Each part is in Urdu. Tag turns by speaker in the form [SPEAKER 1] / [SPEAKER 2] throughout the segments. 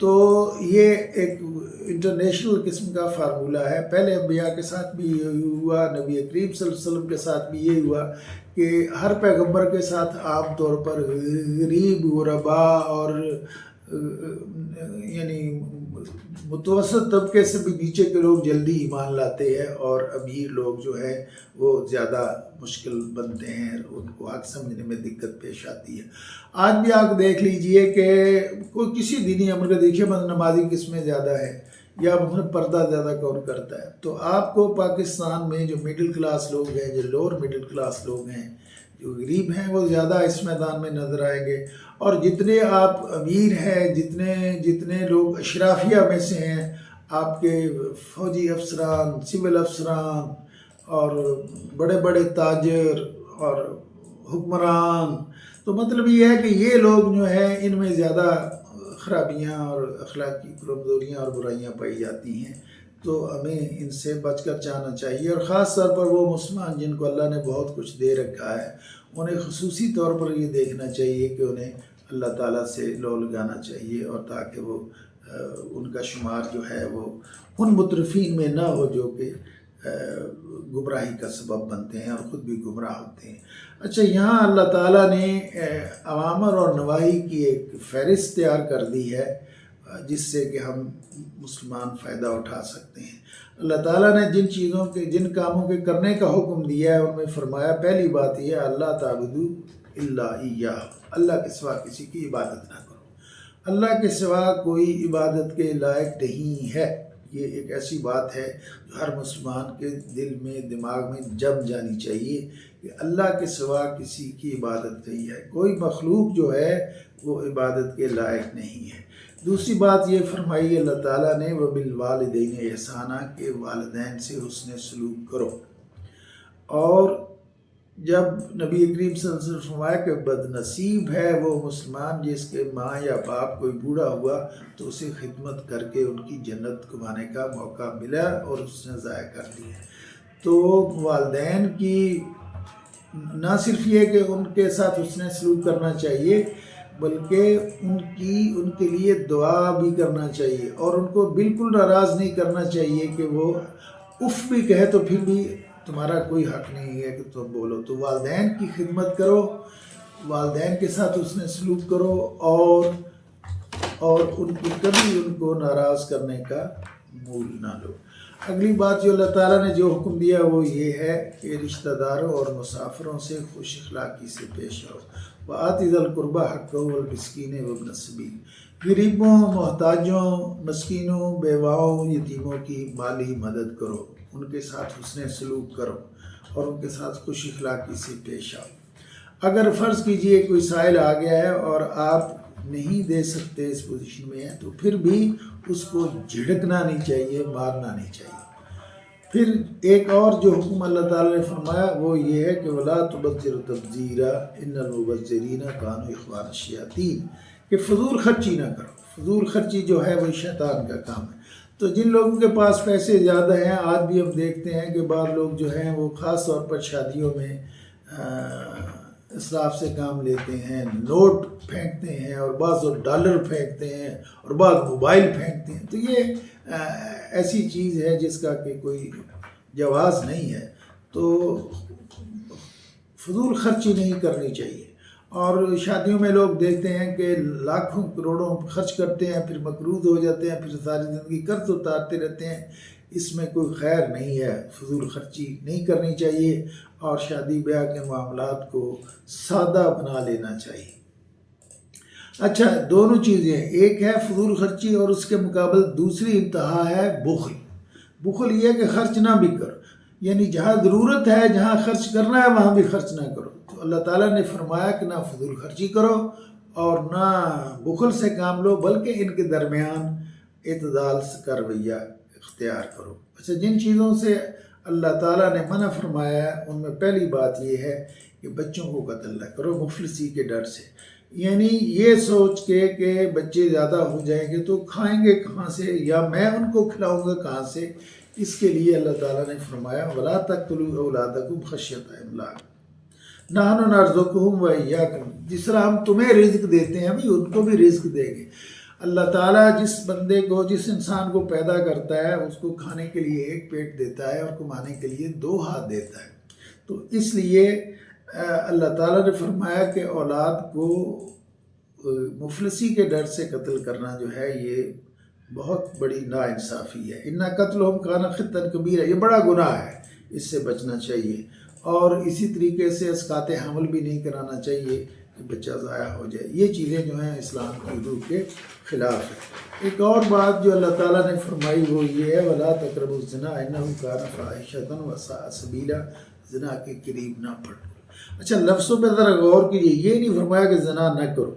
[SPEAKER 1] تو یہ ایک انٹرنیشنل قسم کا فارمولہ ہے. پہلے انبیاء کے ساتھ بھی یہ ہوا، نبی کریم صلی اللہ علیہ وسلم کے ساتھ بھی یہ ہوا کہ ہر پیغمبر کے ساتھ عام طور پر غریب، غربا اور یعنی متوسط طبقے سے بھی نیچے کے لوگ جلدی ایمان لاتے ہیں، اور امیر لوگ جو ہے وہ زیادہ مشکل بنتے ہیں، ان کو حق سمجھنے میں دقت پیش آتی ہے. آج بھی آپ دیکھ لیجئے کہ کوئی کسی دینی عمل کا دیکھیے نمازی کس میں زیادہ ہے یا پردہ زیادہ کون کرتا ہے. تو آپ کو پاکستان میں جو مڈل کلاس لوگ ہیں، جو لوور مڈل کلاس لوگ ہیں، جو غریب ہیں، وہ زیادہ اس میدان میں نظر آئیں گے. اور جتنے آپ امیر ہیں، جتنے لوگ اشرافیہ میں سے ہیں، آپ کے فوجی افسران، سول افسران اور بڑے بڑے تاجر اور حکمران، تو مطلب یہ ہے کہ یہ لوگ جو ہیں ان میں زیادہ خرابیاں اور اخلاقی کمزوریاں اور برائیاں پائی جاتی ہیں. تو ہمیں ان سے بچ کر جانا چاہیے، اور خاص طور پر وہ مسلمان جن کو اللہ نے بہت کچھ دے رکھا ہے، انہیں خصوصی طور پر یہ دیکھنا چاہیے کہ انہیں اللہ تعالیٰ سے لو لگانا چاہیے، اور تاکہ وہ ان کا شمار جو ہے وہ ان مترفین میں نہ ہو جو کہ گمراہی کا سبب بنتے ہیں اور خود بھی گمراہ ہوتے ہیں. اچھا، یہاں اللہ تعالیٰ نے اوامر اور نواہی کی ایک فہرست تیار کر دی ہے جس سے کہ ہم مسلمان فائدہ اٹھا سکتے ہیں. اللہ تعالیٰ نے جن کاموں کے کرنے کا حکم دیا ہے ان میں فرمایا، پہلی بات یہ ہے اللہ تعبدوا الا ایاہ، اللہ کے سوا کسی کی عبادت نہ کرو. اللہ کے سوا کوئی عبادت کے لائق نہیں ہے. یہ ایک ایسی بات ہے جو ہر مسلمان کے دل میں، دماغ میں جم جانی چاہیے کہ اللہ کے سوا کسی کی عبادت نہیں ہے. کوئی مخلوق جو ہے وہ عبادت کے لائق نہیں ہے. دوسری بات یہ فرمائی اللہ تعالیٰ نے وَبِالْوَالِدَيْنِ احسانًا، کہ والدین سے حسن سلوک کرو. اور جب نبی کریم صلی اللہ علیہ وسلم فرمایا کہ بد نصیب ہے وہ مسلمان جس کے ماں یا باپ کوئی بوڑھا ہوا تو اسے خدمت کر کے ان کی جنت کمانے کا موقع ملا اور اس نے ضائع کر لی. تو والدین کی نہ صرف یہ کہ ان کے ساتھ حسن سلوک کرنا چاہیے، بلکہ ان کے لیے دعا بھی کرنا چاہیے، اور ان کو بالکل ناراض نہیں کرنا چاہیے کہ وہ اف بھی کہے تو پھر بھی تمہارا کوئی حق نہیں ہے کہ تم بولو. تو والدین کی خدمت کرو، والدین کے ساتھ حسن سلوک کرو، اور کبھی ان کو ناراض کرنے کا مول نہ لو. اگلی بات جو اللہ تعالیٰ نے جو حکم دیا وہ یہ ہے کہ رشتہ داروں اور مسافروں سے خوش اخلاقی سے پیش آؤ. وَآتِ ذَا الْقُرْبَىٰ حَقَّهُ وَالْمِسْكِينِ وَابْنَ السَّبِيلِ، غریبوں، محتاجوں، مسکینوں، بیواؤں، یتیموں کی مالی مدد کرو، ان کے ساتھ حسن سلوک کرو اور ان کے ساتھ خوش اخلاقی سے پیش آؤ. اگر فرض کیجئے کوئی سائل آ گیا ہے اور آپ نہیں دے سکتے، اس پوزیشن میں ہیں، تو پھر بھی اس کو جھڑکنا نہیں چاہیے، مارنا نہیں چاہیے. پھر ایک اور جو حکم اللہ تعالیٰ نے فرمایا وہ یہ ہے کہ وَلَا تُبَذِّرْ تَبْذِيرًا إِنَّ الْمُبَذِّرِينَ كَانُوا إِخْوَانَ الشَّيَاطِينَ، کہ فضول خرچی نہ کرو. فضول خرچی جو ہے وہ شیطان کا کام ہے. تو جن لوگوں کے پاس پیسے زیادہ ہیں، آج بھی ہم دیکھتے ہیں کہ بعض لوگ جو ہیں وہ خاص طور پر شادیوں میں اسراف سے کام لیتے ہیں، نوٹ پھینکتے ہیں، اور بعض ڈالر پھینکتے ہیں، اور بعض موبائل پھینکتے ہیں. تو یہ ایسی چیز ہے جس کا کہ کوئی جواز نہیں ہے. تو فضول خرچی نہیں کرنی چاہیے. اور شادیوں میں لوگ دیکھتے ہیں کہ لاکھوں کروڑوں خرچ کرتے ہیں، پھر مقروض ہو جاتے ہیں، پھر ساری زندگی قرض اتارتے رہتے ہیں. اس میں کوئی خیر نہیں ہے. فضول خرچی نہیں کرنی چاہیے، اور شادی بیاہ کے معاملات کو سادہ بنا لینا چاہیے. اچھا، دونوں چیزیں، ایک ہے فضول خرچی اور اس کے مقابل دوسری انتہا ہے بخل. بخل یہ ہے کہ خرچ نہ بھی کرو، یعنی جہاں ضرورت ہے، جہاں خرچ کرنا ہے وہاں بھی خرچ نہ کرو. تو اللہ تعالیٰ نے فرمایا کہ نہ فضول خرچی کرو اور نہ بخل سے کام لو، بلکہ ان کے درمیان اعتدال کا رویہ اختیار کرو. اچھا، جن چیزوں سے اللہ تعالیٰ نے منع فرمایا ہے ان میں پہلی بات یہ ہے کہ بچوں کو قتل نہ کرو مفلسی کے ڈر سے. یعنی یہ سوچ کے کہ بچے زیادہ ہو جائیں گے تو کھائیں گے کہاں سے، یا میں ان کو کھلاؤں گا کہاں سے. اس کے لیے اللہ تعالیٰ نے فرمایا وَلَا تَقْتُلُوا أَوْلَادَكُمْ خَشْيَةَ إِمْلَاقٍ نَحْنُ نَرْزُقُهُمْ وَإِيَّاكُمْ، جس طرح ہم تمہیں رزق دیتے ہیں بھی ان کو بھی رزق دیں گے. اللہ تعالیٰ جس بندے کو جس انسان کو پیدا کرتا ہے اس کو کھانے کے لیے ایک پیٹ دیتا ہے اور کمانے کے لیے 2 ہاتھ دیتا ہے. تو اس لیے اللہ تعالیٰ نے فرمایا کہ اولاد کو مفلسی کے ڈر سے قتل کرنا جو ہے یہ بہت بڑی ناانصافی ہے. اِنَّ قَتْلُهُمْ كَانَ خِطًّا كَبِيرًا، یہ بڑا گناہ ہے، اس سے بچنا چاہیے. اور اسی طریقے سے اسقاط حمل بھی نہیں کرانا چاہیے کہ بچہ ضائع ہو جائے. یہ چیزیں جو ہیں اسلام کی روح کے خلاف ہے. ایک اور بات جو اللہ تعالیٰ نے فرمائی وہ یہ ہے وَلَا تَقْرَبُوا الزِّنَا إِنَّهُ كَانَ فَاحِشَةً وَسَاءَ سَبِيلًا، زنا کے قریب نہ پھٹکو. اچھا لفظوں پہ ذرا غور کیجیے، یہ نہیں فرمایا کہ زنا نہ کرو،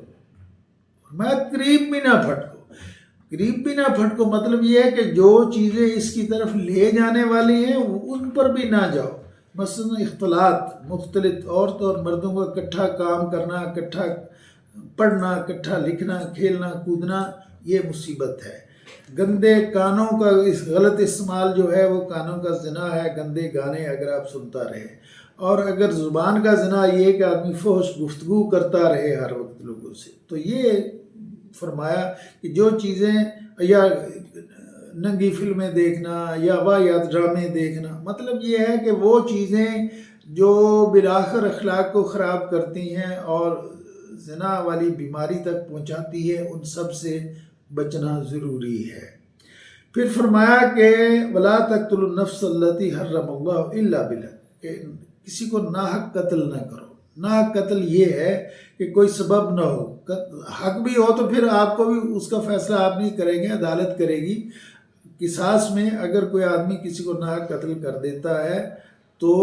[SPEAKER 1] فرمایا قریب بھی نہ پھٹکو. قریب بھی نہ پھٹکو مطلب یہ ہے کہ جو چیزیں اس کی طرف لے جانے والی ہیں ان پر بھی نہ جاؤ. مثلا اختلاط، مختلط عورت اور مردوں کا اکٹھا کام کرنا، اکٹھا پڑھنا، اکٹھا لکھنا، کھیلنا کودنا، یہ مصیبت ہے. گندے گانوں کا غلط استعمال جو ہے وہ کانوں کا زنا ہے. گندے گانے اگر آپ سنتا رہے، اور اگر زبان کا زنا یہ کہ آدمی فحش گفتگو کرتا رہے ہر وقت لوگوں سے، تو یہ فرمایا کہ جو چیزیں یا ننگی فلمیں دیکھنا یا واہیات ڈرامے دیکھنا، مطلب یہ ہے کہ وہ چیزیں جو بالآخر اخلاق کو خراب کرتی ہیں اور زنا والی بیماری تک پہنچاتی ہے، ان سب سے بچنا ضروری ہے. پھر فرمایا کہ وَلَا تَقْتُلُوا النَّفْسَ الَّتِي حَرَّمَ اللَّهُ إِلَّا بِالْحَقِّ، کہ کسی کو ناحق قتل نہ کرو. ناحق قتل یہ ہے کہ کوئی سبب نہ ہو، حق بھی ہو تو پھر آپ کو بھی اس کا فیصلہ آپ نہیں کریں گے، عدالت کرے گی. قصاص میں اگر کوئی آدمی کسی کو ناحق قتل کر دیتا ہے تو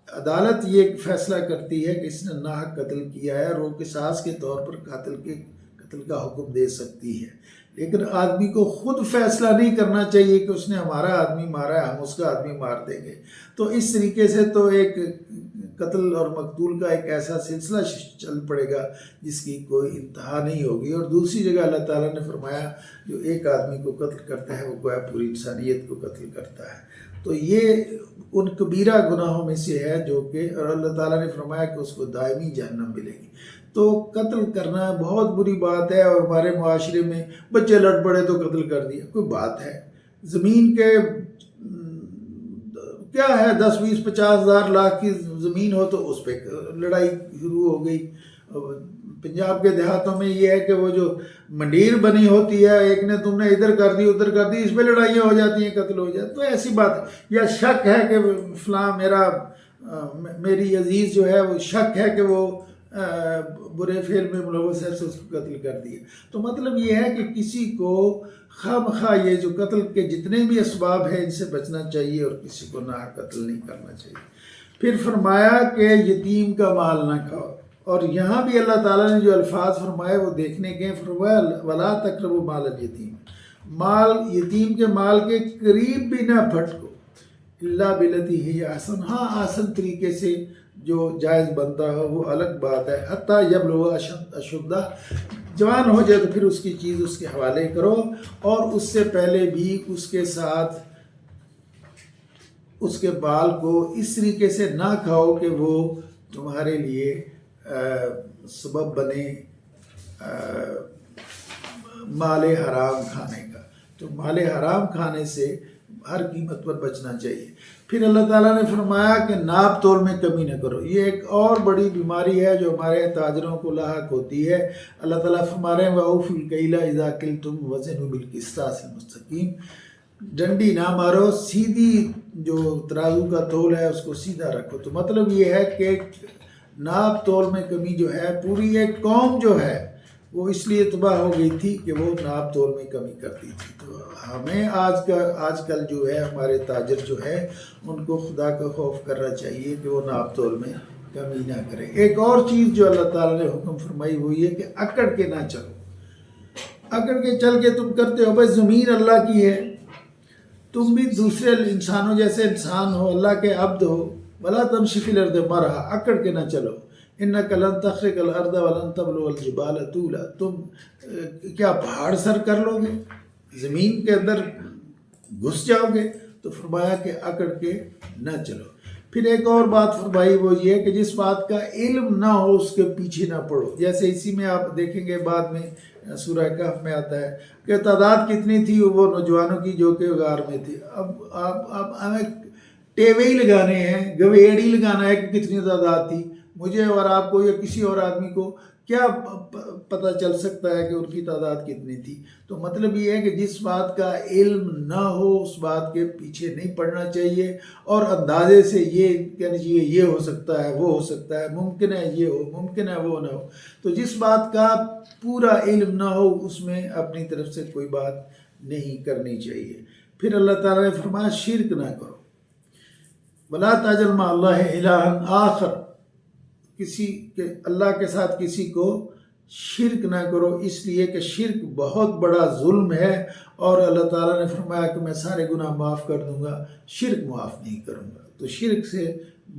[SPEAKER 1] عدالت یہ فیصلہ کرتی ہے کہ اس نے ناحق قتل کیا ہے اور وہ قصاص کے طور پر قتل کا حکم دے سکتی ہے. لیکن آدمی کو خود فیصلہ نہیں کرنا چاہیے کہ اس نے ہمارا آدمی مارا ہے، ہم اس کا آدمی مار دیں گے. تو اس طریقے سے تو ایک قتل اور مقتول کا ایک ایسا سلسلہ چل پڑے گا جس کی کوئی انتہا نہیں ہوگی. اور دوسری جگہ اللہ تعالیٰ نے فرمایا جو ایک آدمی کو قتل کرتا ہے وہ گویا پوری انسانیت کو قتل کرتا ہے. تو یہ ان کبیرہ گناہوں میں سے ہے جو کہ، اور اللہ تعالیٰ نے فرمایا کہ اس کو دائمی جہنم ملے گی. تو قتل کرنا بہت بری بات ہے. اور ہمارے معاشرے میں بچے لڑ پڑے تو قتل کر دیا، کوئی بات ہے؟ زمین کے کیا ہے 10 20 50 ہزار لاکھ کی زمین ہو تو اس پہ لڑائی شروع ہو گئی. پنجاب کے دیہاتوں میں یہ ہے کہ وہ جو منڈیر بنی ہوتی ہے، ایک نے تم نے ادھر کر دی ادھر کر دی، اس پہ لڑائیاں ہو جاتی ہیں، قتل ہو جاتا. تو ایسی بات ہے. یا شک ہے کہ فلاں میری عزیز جو ہے وہ شک ہے کہ وہ برے فعل میں ملوث ہے، اس کو قتل کر دیا. تو مطلب یہ ہے کہ کسی کو خواہ مخواہ یہ جو قتل کے جتنے بھی اسباب ہیں ان سے بچنا چاہیے اور کسی کو ناحق قتل نہیں کرنا چاہیے. پھر فرمایا کہ یتیم کا مال نہ کھاؤ. اور یہاں بھی اللہ تعالیٰ نے جو الفاظ فرمائے وہ دیکھنے کے، فرمایا وَلَا تَقْرَبُوا مَالَ الْيَتِيمِ، مال یتیم کے مال کے قریب بھی نہ پھٹکو، اِلَّا بِالَّتِي هِيَ أَحْسَنُ، ہاں آسن طریقے سے جو جائز بنتا ہو وہ الگ بات ہے. حتیٰ یبلغ اشدہ، جوان ہو جائے تو پھر اس کی چیز اس کے حوالے کرو، اور اس سے پہلے بھی اس کے ساتھ اس کے بال کو اس طریقے سے نہ کھاؤ کہ وہ تمہارے لیے سبب بنے مال حرام کھانے کا. تو مال حرام کھانے سے ہر قیمت پر بچنا چاہیے. پھر اللہ تعالیٰ نے فرمایا کہ ناپ تول میں کمی نہ کرو. یہ ایک اور بڑی بیماری ہے جو ہمارے تاجروں کو لاحق ہوتی ہے. اللہ تعالیٰ فرما رہے ہیں وَأَوْفُوا الْكَيْلَ إِذَا كِلْتُمْ وَزِنُوا بِالْقِسْطَاسِ الْمُسْتَقِيمِ، ڈنڈی نہ مارو، سیدھی جو ترازو کا تول ہے اس کو سیدھا رکھو. تو مطلب یہ ہے کہ ناپ تول میں کمی جو ہے، پوری ایک قوم جو ہے وہ اس لیے تباہ ہو گئی تھی کہ وہ ناپ تول میں کمی کرتی تھی. تو ہمیں آج کل جو ہے ہمارے تاجر جو ہے ان کو خدا کا خوف کرنا چاہیے کہ وہ ناپ تول میں کمی نہ کرے. ایک اور چیز جو اللہ تعالیٰ نے حکم فرمائی وہ یہ کہ اکڑ کے نہ چلو. اکڑ کے چل کے تم کرتے ہو، بھائی زمین اللہ کی ہے، تم بھی دوسرے انسانوں جیسے انسان ہو، اللہ کے عبد ہو. وَلَا تَمْشِ فِي الْأَرْضِ مَرَحًا، اکڑ کے نہ چلو. إِنَّكَ لَن تَخْرِقَ الْأَرْضَ وَلَن تَبْلُغَ الْجِبَالَ طُولًا، تم کیا پہاڑ سر کر لو گے، زمین کے اندر گھس جاؤ گے؟ تو فرمایا کہ اکڑ کے نہ چلو. پھر ایک اور بات فرمائی وہ یہ ہے کہ جس بات کا علم نہ ہو اس کے پیچھے نہ پڑو. جیسے اسی میں آپ دیکھیں گے بعد میں سورہ کہف میں آتا ہے کہ تعداد کتنی تھی وہ نوجوانوں کی جو کہ غار میں تھی. اب ہمیں ٹیوے ہی لگانے ہیں، گویڑ ہی لگانا ہے کہ کتنی تعداد تھی. مجھے اور آپ کو یا کسی اور آدمی کو کیا پتہ چل سکتا ہے کہ ان کی تعداد کتنی تھی؟ تو مطلب یہ ہے کہ جس بات کا علم نہ ہو اس بات کے پیچھے نہیں پڑنا چاہیے، اور اندازے سے یہ کہنا چاہیے یہ ہو سکتا ہے، وہ ہو سکتا ہے، ممکن ہے یہ ہو، ممکن ہے وہ نہ ہو. تو جس بات کا پورا علم نہ ہو اس میں اپنی طرف سے کوئی بات نہیں کرنی چاہیے. پھر اللہ تعالیٰ نے فرمایا شرک نہ کرو. وَلَا تَجْعَلْ مَعَ اللَّهِ إِلَٰهًا آخر، اللہ کے ساتھ کسی کو شرک نہ کرو، اس لیے کہ شرک بہت بڑا ظلم ہے، اور اللہ تعالیٰ نے فرمایا کہ میں سارے گناہ معاف کر دوں گا، شرک معاف نہیں کروں گا. تو شرک سے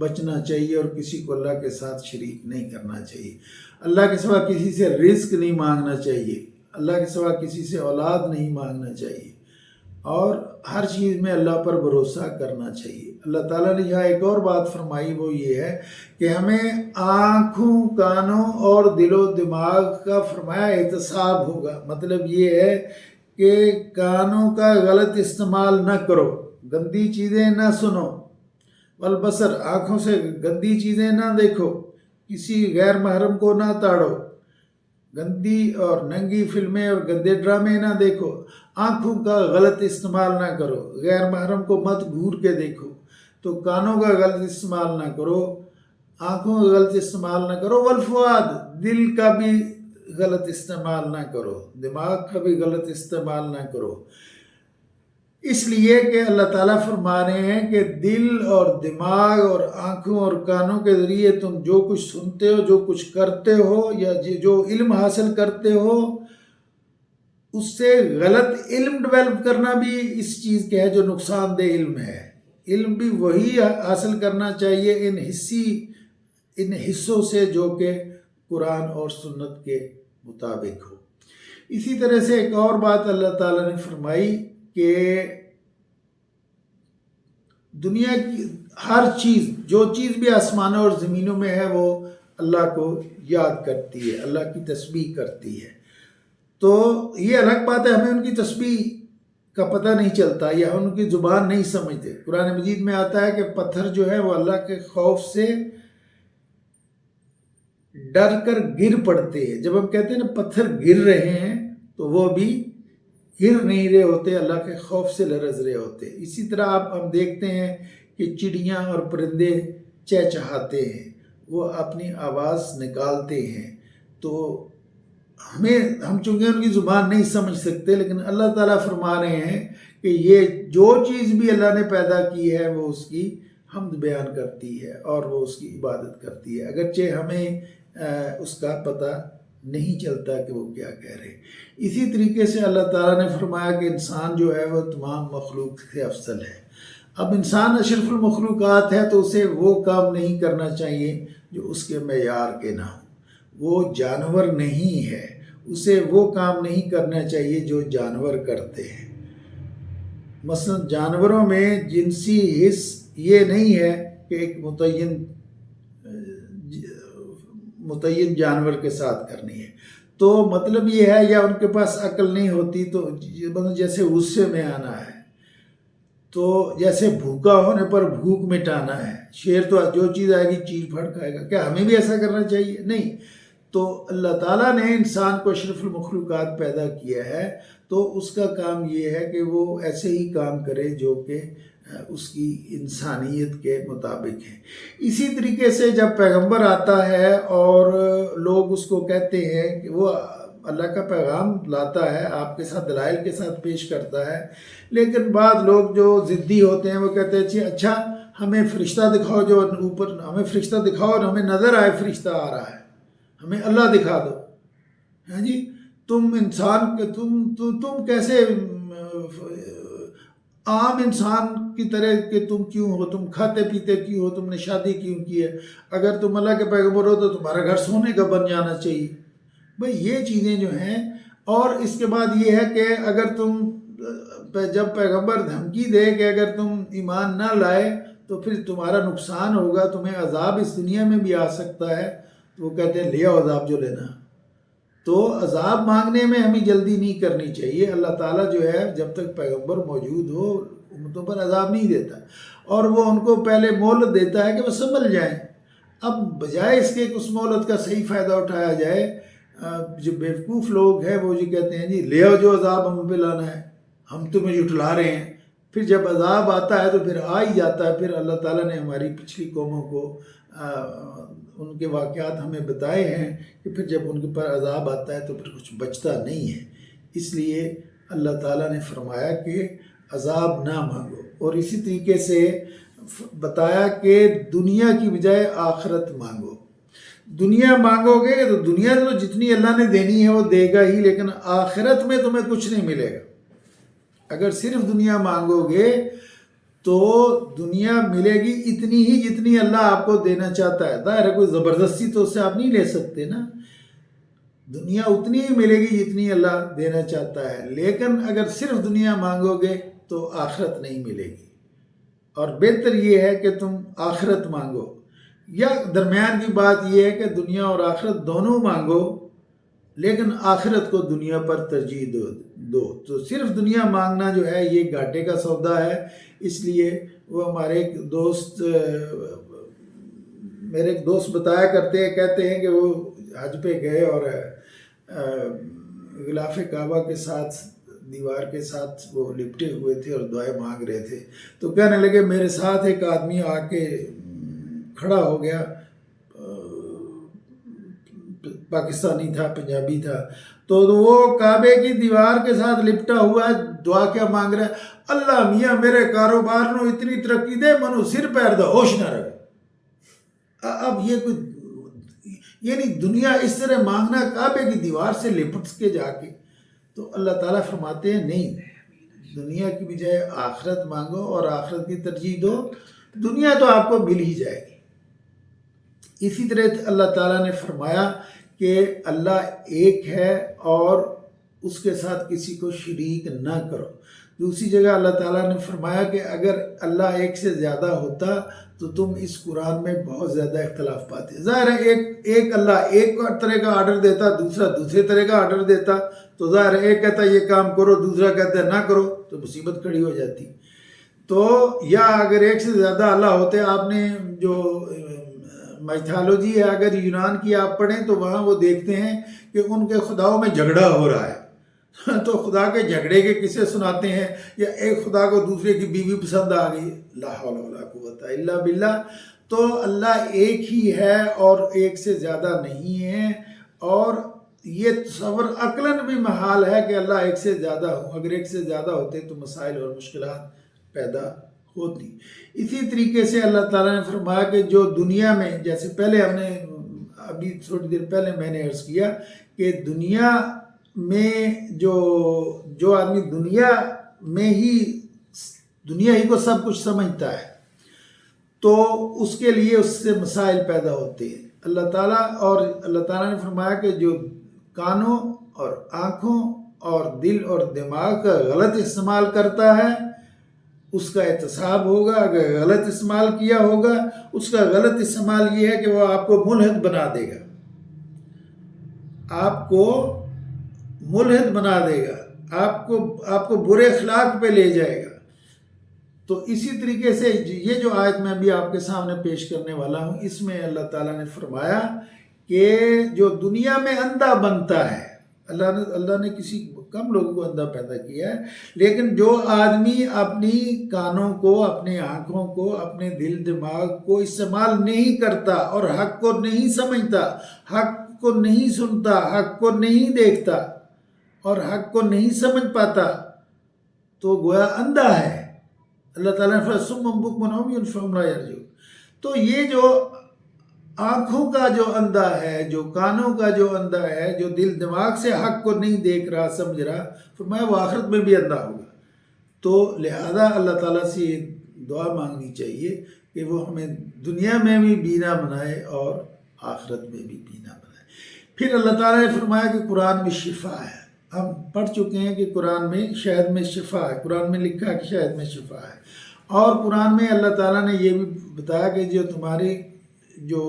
[SPEAKER 1] بچنا چاہیے اور کسی کو اللہ کے ساتھ شریک نہیں کرنا چاہیے. اللہ کے سوا کسی سے رزق نہیں مانگنا چاہیے، اللہ کے سوا کسی سے اولاد نہیں مانگنا چاہیے، اور ہر چیز میں اللہ پر بھروسہ کرنا چاہیے. اللہ تعالیٰ نے یہاں ایک اور بات فرمائی، وہ یہ ہے کہ ہمیں آنکھوں، کانوں اور دل و دماغ کا فرمایا احتساب ہوگا. مطلب یہ ہے کہ کانوں کا غلط استعمال نہ کرو، گندی چیزیں نہ سنو. والبصر، آنکھوں سے گندی چیزیں نہ دیکھو، کسی غیر محرم کو نہ تاڑو، گندی اور ننگی فلمیں اور گندے ڈرامے نہ دیکھو. آنکھوں کا غلط استعمال نہ کرو، غیر محرم کو مت گھور کے دیکھو. تو کانوں کا غلط استعمال نہ کرو، آنکھوں کا غلط استعمال نہ کرو. والفؤاد، دل کا بھی غلط استعمال نہ کرو، دماغ کا بھی غلط استعمال نہ کرو. اس لیے کہ اللہ تعالیٰ فرما رہے ہیں کہ دل اور دماغ اور آنکھوں اور کانوں کے ذریعے تم جو کچھ سنتے ہو، جو کچھ کرتے ہو، یا جو علم حاصل کرتے ہو، اس سے غلط علم ڈیولپ کرنا بھی اس چیز کے ہے جو نقصان دہ علم ہے. علم بھی وہی حاصل کرنا چاہیے ان حصوں سے جو کہ قرآن اور سنت کے مطابق ہو. اسی طرح سے ایک اور بات اللہ تعالیٰ نے فرمائی کہ دنیا کی ہر چیز، جو چیز بھی آسمانوں اور زمینوں میں ہے، وہ اللہ کو یاد کرتی ہے، اللہ کی تسبیح کرتی ہے. تو یہ الگ بات ہے ہمیں ان کی تسبیح کا پتہ نہیں چلتا یا ان کی زبان نہیں سمجھتے. قرآن مجید میں آتا ہے کہ پتھر جو ہے وہ اللہ کے خوف سے ڈر کر گر پڑتے ہیں. جب ہم کہتے ہیں نا پتھر گر رہے ہیں، تو وہ بھی گر نہیں رہے ہوتے، اللہ کے خوف سے لرز رہے ہوتے. اسی طرح ہم دیکھتے ہیں کہ چڑیاں اور پرندے چہچہاتے ہیں، وہ اپنی آواز نکالتے ہیں. تو ہم چونکہ ان کی زبان نہیں سمجھ سکتے، لیکن اللہ تعالیٰ فرما رہے ہیں کہ یہ جو چیز بھی اللہ نے پیدا کی ہے وہ اس کی حمد بیان کرتی ہے اور وہ اس کی عبادت کرتی ہے، اگرچہ ہمیں اس کا پتہ نہیں چلتا کہ وہ کیا کہہ رہے ہیں. اسی طریقے سے اللہ تعالیٰ نے فرمایا کہ انسان جو ہے وہ تمام مخلوق سے افضل ہے. اب انسان اشرف المخلوقات ہے تو اسے وہ کام نہیں کرنا چاہیے جو اس کے معیار کے نہ ہوں. وہ جانور نہیں ہے، اسے وہ کام نہیں کرنا چاہیے جو جانور کرتے ہیں. مثلا جانوروں میں جنسی حص یہ نہیں ہے کہ ایک متعین جانور کے ساتھ کرنی ہے. تو مطلب یہ ہے، یا ان کے پاس عقل نہیں ہوتی، تو جیسے غصے میں آنا ہے، تو جیسے بھوکا ہونے پر بھوک مٹانا ہے. شیر تو جو چیز آئے گی چیل پھاڑ کھائے گا، کیا ہمیں بھی ایسا کرنا چاہیے؟ نہیں. تو اللہ تعالیٰ نے انسان کو اشرف المخلوقات پیدا کیا ہے، تو اس کا کام یہ ہے کہ وہ ایسے ہی کام کرے جو کہ اس کی انسانیت کے مطابق ہے. اسی طریقے سے جب پیغمبر آتا ہے اور لوگ اس کو کہتے ہیں کہ وہ اللہ کا پیغام لاتا ہے، آپ کے ساتھ دلائل کے ساتھ پیش کرتا ہے، لیکن بعض لوگ جو ضدی ہوتے ہیں وہ کہتے ہیں اچھا ہمیں فرشتہ دکھاؤ، جو اوپر ہمیں فرشتہ دکھاؤ اور ہمیں نظر آئے فرشتہ آ رہا ہے، ہمیں اللہ دکھا دو. ہاں جی، تم انسان کے تم کیسے عام انسان کی طرح کہ تم کیوں ہو، تم کھاتے پیتے کیوں ہو، تم نے شادی کیوں کی ہے، اگر تم اللہ کے پیغمبر ہو تو تمہارا گھر سونے کا بن جانا چاہیے. بھئی یہ چیزیں جو ہیں. اور اس کے بعد یہ ہے کہ اگر جب پیغمبر دھمکی دے کہ اگر تم ایمان نہ لائے تو پھر تمہارا نقصان ہوگا، تمہیں عذاب اس دنیا میں بھی آ سکتا ہے، تو وہ کہتے ہیں لے آؤ عذاب جو لینا. تو عذاب مانگنے میں ہمیں جلدی نہیں کرنی چاہیے. اللہ تعالیٰ جو ہے جب تک پیغمبر موجود ہو امتوں پر عذاب نہیں دیتا، اور وہ ان کو پہلے مہلت دیتا ہے کہ وہ سنبھل جائیں. اب بجائے اس کے کہ اس مہلت کا صحیح فائدہ اٹھایا جائے، جو بیوقوف لوگ ہیں وہ یہ کہتے ہیں جی لے آؤ جو عذاب ہم پہ لانا ہے، ہم تمہیں جھٹلا رہے ہیں. پھر جب عذاب آتا ہے تو پھر آ ہی جاتا ہے. پھر اللہ تعالیٰ نے ہماری پچھلی قوموں کو ان کے واقعات ہمیں بتائے ہیں کہ پھر جب ان کے پر عذاب آتا ہے تو پھر کچھ بچتا نہیں ہے. اس لیے اللہ تعالیٰ نے فرمایا کہ عذاب نہ مانگو، اور اسی طریقے سے بتایا کہ دنیا کی بجائے آخرت مانگو. دنیا مانگو گے تو دنیا تو جتنی اللہ نے دینی ہے وہ دے گا ہی، لیکن آخرت میں تمہیں کچھ نہیں ملے گا. اگر صرف دنیا مانگو گے تو دنیا ملے گی اتنی ہی جتنی اللہ آپ کو دینا چاہتا ہے. ظاہر ہے کوئی زبردستی تو اس سے آپ نہیں لے سکتے نا. دنیا اتنی ہی ملے گی جتنی اللہ دینا چاہتا ہے، لیکن اگر صرف دنیا مانگو گے تو آخرت نہیں ملے گی. اور بہتر یہ ہے کہ تم آخرت مانگو، یا درمیان کی بات یہ ہے کہ دنیا اور آخرت دونوں مانگو، لیکن آخرت کو دنیا پر ترجیح دو. تو صرف دنیا مانگنا جو ہے یہ گھاٹے کا سودا ہے. اس لیے وہ ہمارے میرے ایک دوست بتایا کہتے ہیں کہ وہ حج پہ گئے اور غلاف کعبہ کے ساتھ دیوار کے ساتھ وہ لپٹے ہوئے تھے اور دعائیں مانگ رہے تھے. تو کہنے لگے میرے ساتھ ایک آدمی آ کے کھڑا ہو گیا، پاکستانی تھا، پنجابی تھا. تو وہ کعبے کی دیوار کے ساتھ لپٹا ہوا ہے، دعا کیا مانگ رہا ہے؟ اللہ میاں میرے کاروبار نو اتنی ترقی دے منو سر پیر دا ہوش نہ رہے. اب یہ کوئی یعنی دنیا اس طرح مانگنا کعبے کی دیوار سے لپٹ کے جا کے. تو اللہ تعالیٰ فرماتے ہیں نہیں، دنیا کی بجائے آخرت مانگو اور آخرت کی ترجیح دو. دنیا تو آپ کو مل ہی جائے گی. اسی طرح اللہ تعالیٰ نے فرمایا کہ اللہ ایک ہے اور اس کے ساتھ کسی کو شریک نہ کرو. دوسری جگہ اللہ تعالیٰ نے فرمایا کہ اگر اللہ ایک سے زیادہ ہوتا تو تم اس قرآن میں بہت زیادہ اختلاف پاتے. ظاہر ہے ایک اللہ ایک طرح کا آرڈر دیتا، دوسرا دوسرے طرح کا آرڈر دیتا. تو ظاہر ہے ایک کہتا یہ کام کرو، دوسرا کہتا ہے نہ کرو، تو مصیبت کھڑی ہو جاتی. تو یا اگر ایک سے زیادہ اللہ ہوتے، آپ نے جو میتھالوجی ہے اگر یونان کی آپ پڑھیں تو وہاں وہ دیکھتے ہیں کہ ان کے خداؤں میں جھگڑا ہو رہا ہے. تو خدا کے جھگڑے کے قصے سناتے ہیں، یا ایک خدا کو دوسرے کی بیوی پسند آ گئی. لا حول ولا قوت الا باللہ. تو اللہ ایک ہی ہے اور ایک سے زیادہ نہیں ہے، اور یہ تصور عقلاً بھی محال ہے کہ اللہ ایک سے زیادہ ہو. اگر ایک سے زیادہ ہوتے تو مسائل اور مشکلات پیدا ہوتی. اسی طریقے سے اللہ تعالیٰ نے فرمایا کہ جو دنیا میں، جیسے پہلے ہم نے ابھی تھوڑی دیر پہلے میں نے عرض کیا کہ دنیا میں جو آدمی دنیا میں ہی دنیا ہی کو سب کچھ سمجھتا ہے تو اس کے لیے اس سے مسائل پیدا ہوتے ہیں. اللہ تعالیٰ نے فرمایا کہ جو کانوں اور آنکھوں اور دل اور دماغ کا غلط استعمال کرتا ہے اس کا احتساب ہوگا. اگر غلط استعمال کیا ہوگا اس کا غلط استعمال یہ ہے کہ وہ آپ کو ملحد بنا دے گا، آپ کو ملحد بنا دے گا، آپ کو برے اخلاق پہ لے جائے گا. تو اسی طریقے سے یہ جو آیت میں بھی آپ کے سامنے پیش کرنے والا ہوں، اس میں اللہ تعالیٰ نے فرمایا کہ جو دنیا میں اندھا بنتا ہے، اللہ نے کسی کم لوگوں کو اندھا پیدا کیا ہے، لیکن جو آدمی اپنی کانوں کو، اپنی آنکھوں کو، اپنے دل دماغ کو استعمال نہیں کرتا اور حق کو نہیں سمجھتا، حق کو نہیں سنتا، حق کو نہیں دیکھتا اور حق کو نہیں سمجھ پاتا، تو گویا اندھا ہے. اللہ تعالیٰ نے فرمایا صم بکم عمی فہم لا یرجعون. تو یہ جو آنکھوں کا جو اندھا ہے، جو کانوں کا جو اندھا ہے، جو دل دماغ سے حق کو نہیں دیکھ رہا سمجھ رہا، فرمایا وہ آخرت میں بھی اندھا ہوگا. تو لہذا اللہ تعالیٰ سے یہ دعا مانگنی چاہیے کہ وہ ہمیں دنیا میں بھی بینا بنائے اور آخرت میں بھی بینا بنائے. پھر اللہ تعالیٰ نے فرمایا کہ قرآن میں شفا ہے. ہم پڑھ چکے ہیں کہ قرآن میں شہد میں شفا ہے، قرآن میں لکھا ہے کہ شہد میں شفا ہے. اور قرآن میں اللہ تعالیٰ نے یہ بھی بتایا کہ جو تمہاری جو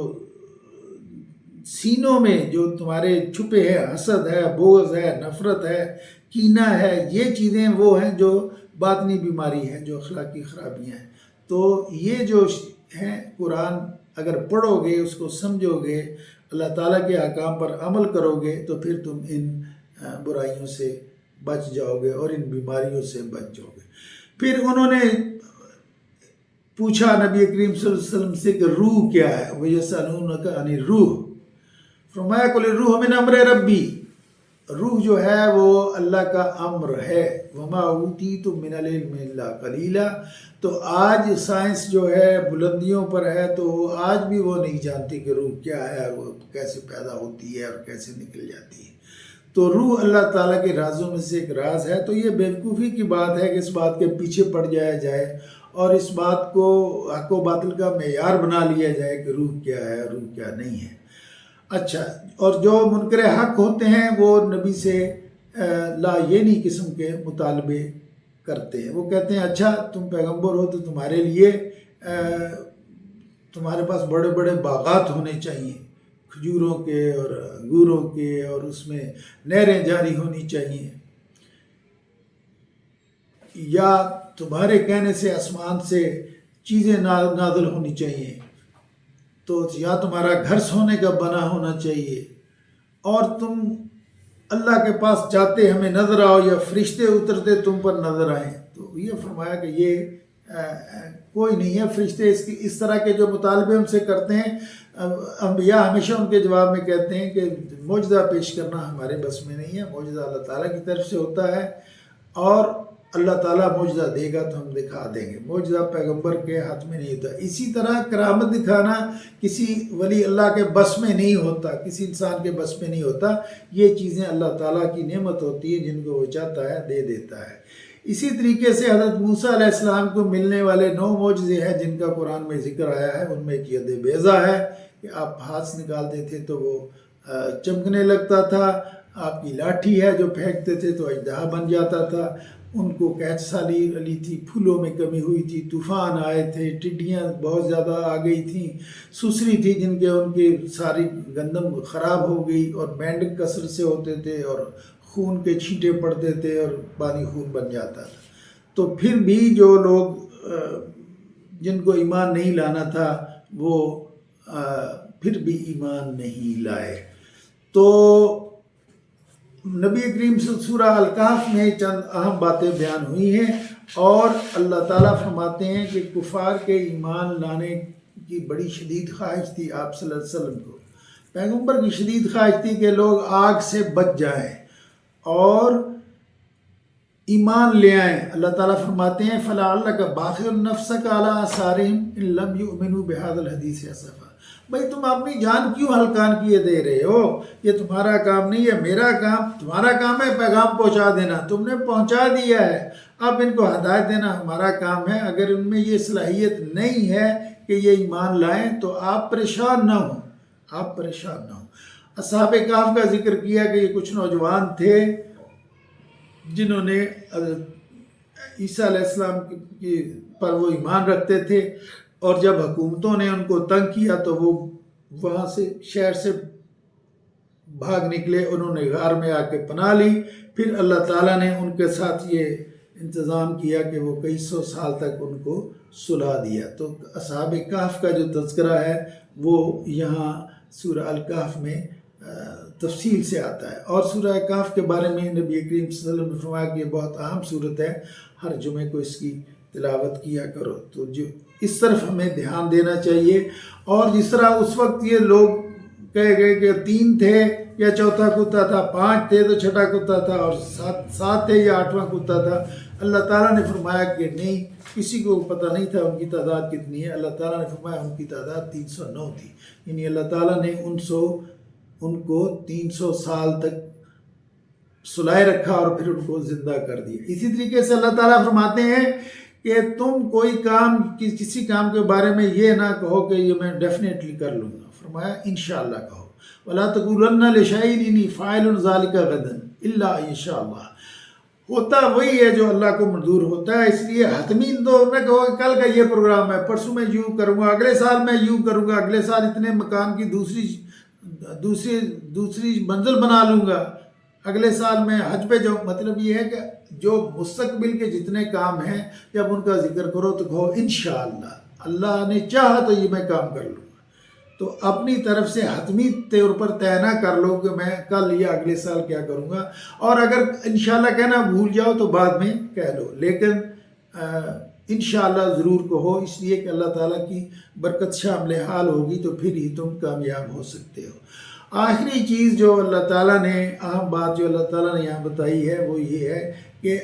[SPEAKER 1] سینوں میں جو تمہارے چھپے ہے، حسد ہے، بغض ہے، نفرت ہے، کینہ ہے، یہ چیزیں وہ ہیں جو باطنی بیماری ہے، جو اخلاقی خرابیاں ہیں۔ تو یہ جو ہیں قرآن اگر پڑھو گے، اس کو سمجھو گے، اللہ تعالیٰ کے احکام پر عمل کرو گے، تو پھر تم ان برائیوں سے بچ جاؤ گے اور ان بیماریوں سے بچ جاؤ گے۔ پھر انہوں نے پوچھا نبی کریم صلی اللہ علیہ وسلم سے کہ روح کیا ہے؟ وَيَسْأَلُونَكَ عَنِ الرُّوحِ، فرمایا قُلِ الرُّوحُ مِنْ أَمْرِ رَبِّي، روح جو ہے وہ اللہ کا امر ہے۔ وَمَا أُوتِيتُم مِّنَ الْعِلْمِ إِلَّا قَلِيلًا، تو آج سائنس جو ہے بلندیوں پر ہے، تو آج بھی وہ نہیں جانتی کہ روح کیا ہے، وہ کیسے پیدا ہوتی ہے اور کیسے نکل جاتی ہے۔ تو روح اللہ تعالیٰ کے رازوں میں سے ایک راز ہے۔ تو یہ بیوقوفی کی بات ہے کہ اس بات کے پیچھے پڑ جایا جائے اور اس بات کو حق و باطل کا معیار بنا لیا جائے کہ روح کیا ہے، روح کیا نہیں ہے۔ اچھا، اور جو منکر حق ہوتے ہیں وہ نبی سے لا یعنی قسم کے مطالبے کرتے ہیں۔ وہ کہتے ہیں اچھا تم پیغمبر ہو تو تمہارے لیے تمہارے پاس بڑے بڑے باغات ہونے چاہیے، کھجوروں کے اور انگوروں کے، اور اس میں نہریں جاری ہونی چاہیے، یا تمہارے کہنے سے آسمان سے چیزیں نازل ہونی چاہیے، تو یا تمہارا گھر سونے کا بنا ہونا چاہیے، اور تم اللہ کے پاس جاتے ہمیں نظر آؤ یا فرشتے اترتے تم پر نظر آئیں۔ تو یہ فرمایا کہ یہ کوئی نہیں ہے۔ فرشتے اس طرح کے جو مطالبے ہم سے کرتے ہیں، انبیاء ہمیشہ ان کے جواب میں کہتے ہیں کہ معجزہ پیش کرنا ہمارے بس میں نہیں ہے، معجزہ اللہ تعالیٰ کی طرف سے ہوتا ہے، اور اللہ تعالیٰ معجزہ دے گا تو ہم دکھا دیں گے، معجزہ پیغمبر کے ہاتھ میں نہیں ہوتا۔ اسی طرح کرامت دکھانا کسی ولی اللہ کے بس میں نہیں ہوتا، کسی انسان کے بس میں نہیں ہوتا۔ یہ چیزیں اللہ تعالیٰ کی نعمت ہوتی ہے، جن کو وہ چاہتا ہے دے دیتا ہے۔ اسی طریقے سے حضرت موسیٰ علیہ السلام کو ملنے والے 9 معجزے ہیں جن کا قرآن میں ذکر آیا ہے۔ ان میں ایک ید بیضا ہے کہ آپ ہاتھ نکالتے تھے تو وہ چمکنے لگتا تھا، آپ کی لاٹھی ہے جو پھینکتے تھے تو اژدہا بن جاتا تھا، ان کو قحط سالی علی تھی، پھولوں میں کمی ہوئی تھی، طوفان آئے تھے، ٹڈیاں بہت زیادہ آ گئی تھیں، سسری تھی جن کے ان کی ساری گندم خراب ہو گئی، اور مینڈک کثرت سے ہوتے تھے، اور خون کے چھینٹے پڑتے تھے اور پانی خون بن جاتا تھا۔ تو پھر بھی جو لوگ جن کو ایمان نہیں لانا تھا وہ پھر بھی ایمان نہیں لائے۔ تو نبی کریم سورہ الکہف میں چند اہم باتیں بیان ہوئی ہیں، اور اللہ تعالیٰ فرماتے ہیں کہ کفار کے ایمان لانے کی بڑی شدید خواہش تھی آپ صلی اللہ علیہ وسلم کو۔ پیغمبر کی شدید خواہش تھی کہ لوگ آگ سے بچ جائیں اور ایمان لے آئیں۔ اللہ تعالیٰ فرماتے ہیں فَلَعَلَّكَ بَاخِعٌ نَفْسَكَ عَلَىٰ آثَارِهِمْ إِن لَّمْ يُؤْمِنُوا بِهَٰذَا الْحَدِيثِ أَسَفًا۔ بھائی تم اپنی جان کیوں ہلکان کیے دے رہے ہو؟ یہ تمہارا کام نہیں ہے، میرا کام، تمہارا کام ہے پیغام پہنچا دینا، تم نے پہنچا دیا ہے، اب ان کو ہدایت دینا ہمارا کام ہے۔ اگر ان میں یہ صلاحیت نہیں ہے کہ یہ ایمان لائیں تو آپ پریشان نہ ہوں، آپ پریشان نہ ہوں۔ اصحاب کہف کا ذکر کیا کہ یہ کچھ نوجوان تھے جنہوں نے عیسیٰ علیہ السلام پر وہ ایمان رکھتے تھے، اور جب حکومتوں نے ان کو تنگ کیا تو وہ وہاں سے شہر سے بھاگ نکلے، انہوں نے غار میں آ کے پناہ لی۔ پھر اللہ تعالیٰ نے ان کے ساتھ یہ انتظام کیا کہ وہ کئی 100 سال تک ان کو سلا دیا۔ تو اصحاب کہف کا جو تذکرہ ہے وہ یہاں سورہ الکہف میں تفصیل سے آتا ہے، اور سورہ کہف کے بارے میں نبی کریم صلی اللہ علیہ وسلم نے فرمایا کہ یہ بہت اہم صورت ہے، ہر جمعے کو اس کی تلاوت کیا کرو۔ تو جو اس طرف ہمیں دھیان دینا چاہیے۔ اور جس طرح اس وقت یہ لوگ کہے گئے کہ 3 تھے یا چوتھا کتا تھا، 5 تھے تو چھٹا کتا تھا، اور 7 تھے یا 8واں کتا تھا، اللہ تعالیٰ نے فرمایا کہ نہیں، کسی کو پتہ نہیں تھا ان کی تعداد کتنی ہے۔ اللہ تعالیٰ نے فرمایا ان کی تعداد 309 تھی، یعنی اللہ تعالیٰ نے ان کو 300 سال تک سلائے رکھا اور پھر ان کو زندہ کر دیا۔ اسی طریقے سے اللہ تعالیٰ فرماتے ہیں کہ تم کوئی کام، کسی کام کے بارے میں یہ نہ کہو کہ یہ میں ڈیفینیٹلی کر لوں گا، فرمایا انشاءاللہ کہو۔ وَلَا تَقُولَنَّ لِشَيْءٍ إِنِّي فَاعِلٌ ذَلِكَ غَدًا إِلَّا إِن شَاءَ اللَّهُ۔ ہوتا وہی ہے جو اللہ کو منظور ہوتا ہے، اس لیے حتمی تو نہ کہو کہ کل کا یہ پروگرام ہے، پرسوں میں یوں کروں گا، اگلے سال میں یوں کروں گا، اگلے سال اتنے مکان کی دوسری دوسری منزل بنا لوں گا، اگلے سال میں حج پہ جاؤں. مطلب یہ ہے کہ جو مستقبل کے جتنے کام ہیں جب ان کا ذکر کرو تو کہو انشاءاللہ، اللہ نے چاہا تو یہ میں کام کر لوں گا. تو اپنی طرف سے حتمی طور پر طے نہ کر لو کہ میں کل یا اگلے سال کیا کروں گا، اور اگر انشاءاللہ کہنا بھول جاؤ تو بعد میں کہہ لو، لیکن انشاءاللہ ضرور کہو، اس لیے کہ اللہ تعالیٰ کی برکت شامل حال ہوگی تو پھر ہی تم کامیاب ہو سکتے ہو. آخری چیز جو اللہ تعالیٰ نے، اہم بات جو اللہ تعالیٰ نے یہاں بتائی ہے وہ یہ ہے کہ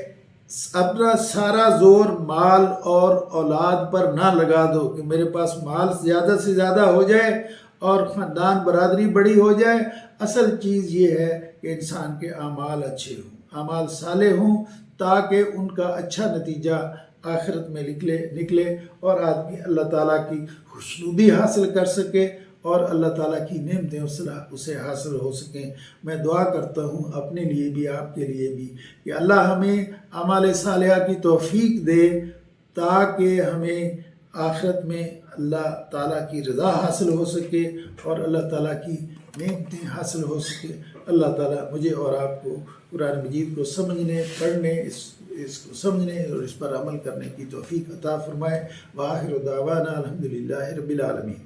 [SPEAKER 1] اپنا سارا زور مال اور اولاد پر نہ لگا دو کہ میرے پاس مال زیادہ سے زیادہ ہو جائے اور خاندان برادری بڑی ہو جائے. اصل چیز یہ ہے کہ انسان کے اعمال اچھے ہوں، اعمال صالح ہوں، تاکہ ان کا اچھا نتیجہ آخرت میں نکلے اور آدمی اللہ تعالیٰ کی خوشنودی حاصل کر سکے اور اللہ تعالیٰ کی نعمتیں اسے حاصل ہو سکیں. میں دعا کرتا ہوں اپنے لیے بھی، آپ کے لیے بھی، کہ اللہ ہمیں اعمال صالحہ کی توفیق دے تاکہ ہمیں آخرت میں اللہ تعالیٰ کی رضا حاصل ہو سکے اور اللہ تعالیٰ کی نعمتیں حاصل ہو سکے. اللہ تعالیٰ مجھے اور آپ کو قرآن مجید کو سمجھنے، پڑھنے، اس کو سمجھنے اور اس پر عمل کرنے کی توفیق عطا فرمائے. وآخر دعوانا الحمدللہ رب العالمین.